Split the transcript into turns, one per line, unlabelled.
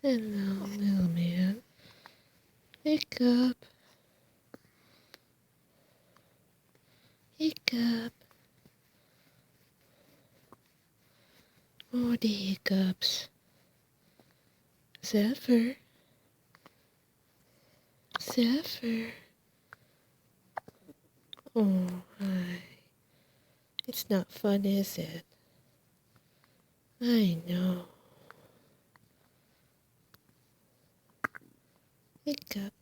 Hello, little man. Hiccup. Hiccup. Oh, the hiccups. Zephyr. Zephyr. Oh, hi. It's not fun, is it? I know. Hiccup.